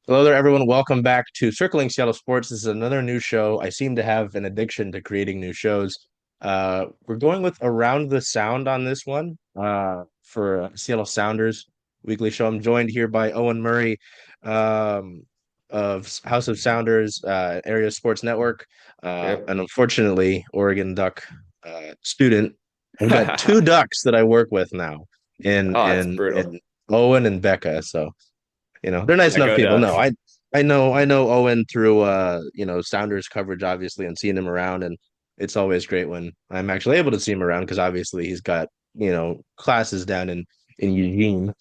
Hello there, everyone. Welcome back to Circling Seattle Sports. This is another new show. I seem to have an addiction to creating new shows. We're going with Around the Sound on this one for Seattle Sounders weekly show. I'm joined here by Owen Murray um, of House of Sounders, Area Sports Network, Yep. and unfortunately, Oregon Duck student. I've got two Ducks that I work with now in Oh, it's in brutal. in Owen and Becca. So they're nice Yeah, enough go people. No, Ducks. I know Owen through Sounders coverage obviously and seeing him around, and it's always great when I'm actually able to see him around because obviously he's got, classes down in Eugene.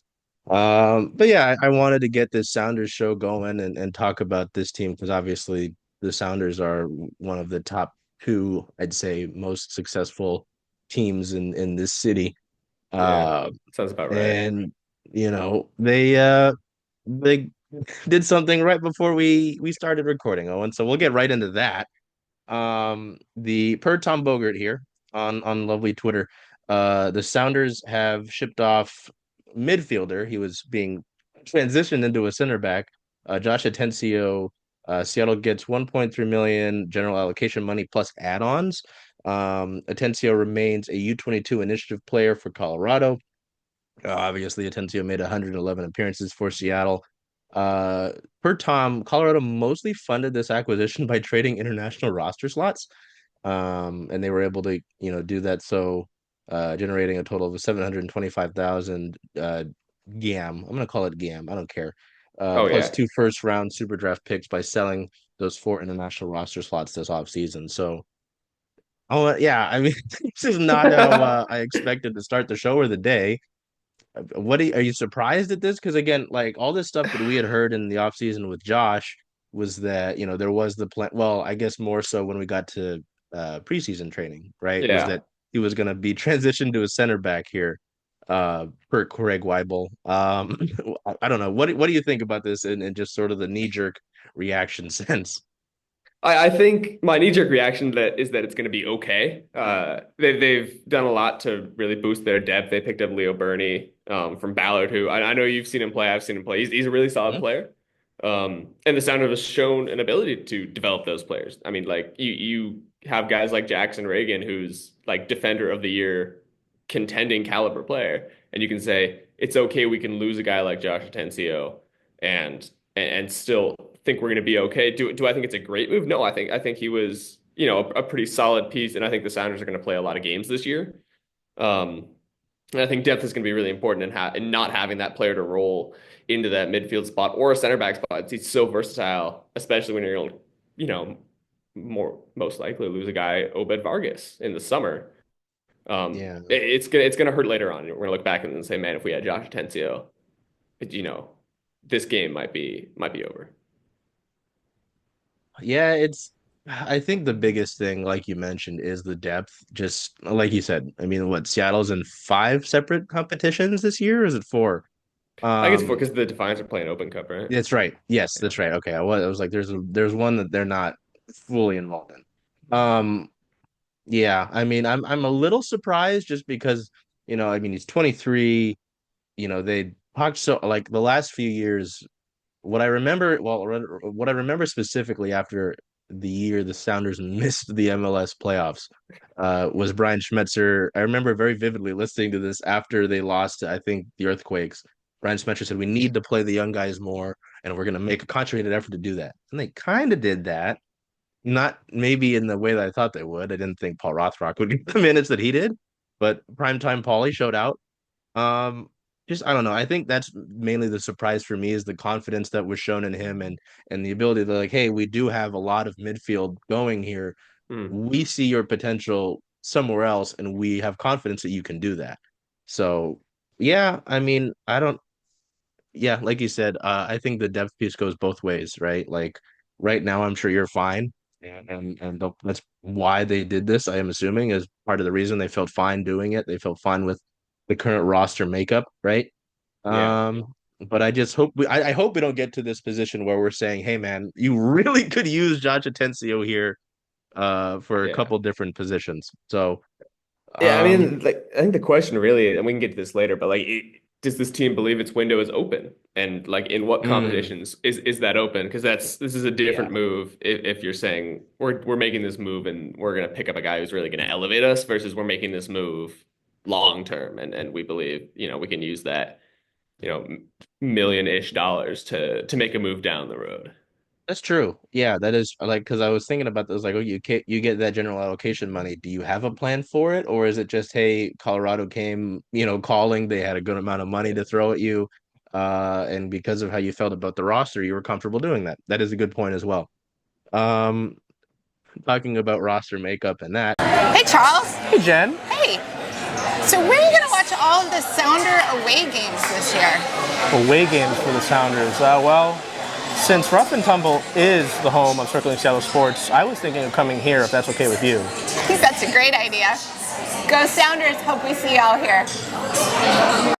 But yeah, I wanted to get this Sounders show going and talk about this team because obviously the Sounders are one of the top two, I'd say, most successful teams in this city. Yeah, Uh, sounds about right. and they did something right before we started recording, Owen. So we'll get right into that. The per Tom Bogert here on lovely Twitter, the Sounders have shipped off midfielder. He was being transitioned into a center back. Josh Atencio. Seattle gets 1.3 million general allocation money plus add-ons. Atencio remains a U22 initiative player for Colorado. Obviously, Atencio made 111 appearances for Seattle. Per Tom, Colorado mostly funded this acquisition by trading international roster slots, and they were able to, do that. So, generating a total of 725,000 GAM. I'm gonna call it GAM. I don't care. Oh Plus yeah. two first round super draft picks by selling those four international roster slots this offseason. So, oh yeah, I mean, this is not how I expected to start the show or the day. Are you surprised at this? Because again, like all this stuff that we had heard in the offseason with Josh was that, there was the plan. Well, I guess more so when we got to preseason training, right? Was Yeah. that he was going to be transitioned to a center back here, per Craig Weibel. I don't know. What do you think about this and just sort of the knee jerk reaction sense? I think my knee-jerk reaction to that is that it's going to be okay. They've done a lot to really boost their depth. They picked up Leo Burney from Ballard, who I know you've seen him play. I've seen him play. He's a really solid Mhm. player. And the Sounders has shown an ability to develop those players. I mean, like you have guys like Jackson Reagan, who's like defender of the year, contending caliber player, and you can say it's okay. We can lose a guy like Josh Atencio and and still think we're going to be okay. Do I think it's a great move? No, I think he was, a pretty solid piece, and I think the Sounders are going to play a lot of games this year. Um, and I think depth is going to be really important in not having that player to roll into that midfield spot or a center back spot. He's so versatile, especially when you're, you know, most likely lose a guy Obed Vargas in the summer. Yeah. It's gonna hurt later on. We're gonna look back and say, man, if we had Josh Atencio, you know, this game might be over. Yeah, I think the biggest thing, like you mentioned, is the depth. Just like you said, I mean, what, Seattle's in five separate competitions this year, or is it four? I think it's Um, because the Defiants are playing Open Cup, right? that's right. Yes, Yeah. that's right. Okay, I was like, there's one that they're not fully involved in. Yeah, I mean, I'm a little surprised just because, I mean, he's 23. They talked so like the last few years. What I remember specifically after the year the Sounders missed the MLS playoffs, was Brian Schmetzer. I remember very vividly listening to this after they lost to, I think, the Earthquakes. Brian Schmetzer said, "We need to play the young guys more, and we're going to make a concentrated effort to do that." And they kind of did that, not maybe in the way that I thought they would. I didn't think Paul Rothrock would get the minutes that he did, but primetime Paulie showed out. Um, just I don't know. I think that's mainly the surprise for me is the confidence that was shown in him and the ability to like, hey, we do have a lot of midfield going here. Hmm. We see your potential somewhere else, and we have confidence that you can do that. So yeah, I mean, I don't. Yeah, like you said, I think the depth piece goes both ways, right? Like right now, I'm sure you're fine, and that's why they did this. I am assuming is part of the reason they felt fine doing it. They felt fine with the current roster makeup, right? Yeah. But I just hope I hope we don't get to this position where we're saying, "Hey, man, you really could use Josh Atencio here, for a Yeah. couple different positions." So, Yeah, I um, mean, like, I think the question really, and we can get to this later, but like, does this team believe its window is open? And like in what Mm, competitions is that open? Because this is a yeah, different move if you're saying we're making this move and we're gonna pick up a guy who's really gonna elevate us versus we're making this move long term and we believe, we can use that, million-ish dollars to make a move down the road. that's true. Yeah, that is like because I was thinking about those. Like, oh, you get that general allocation money. Do you have a plan for it, or is it just, hey, Colorado came, calling. They had a good amount of money to throw at you, and because of how you felt about the roster, you were comfortable doing that. That is a good point as well. Um, Talking about roster makeup and that. Hey, Charles. Hey, Jen. Hey. So where are you going to watch all of the Sounder away games this year? Away games for the Sounders. Well, since Rough and Tumble is the home of Circling Seattle Sports, I was thinking of coming here if that's okay with you. I think that's a great idea. Go Sounders. Hope we see y'all here.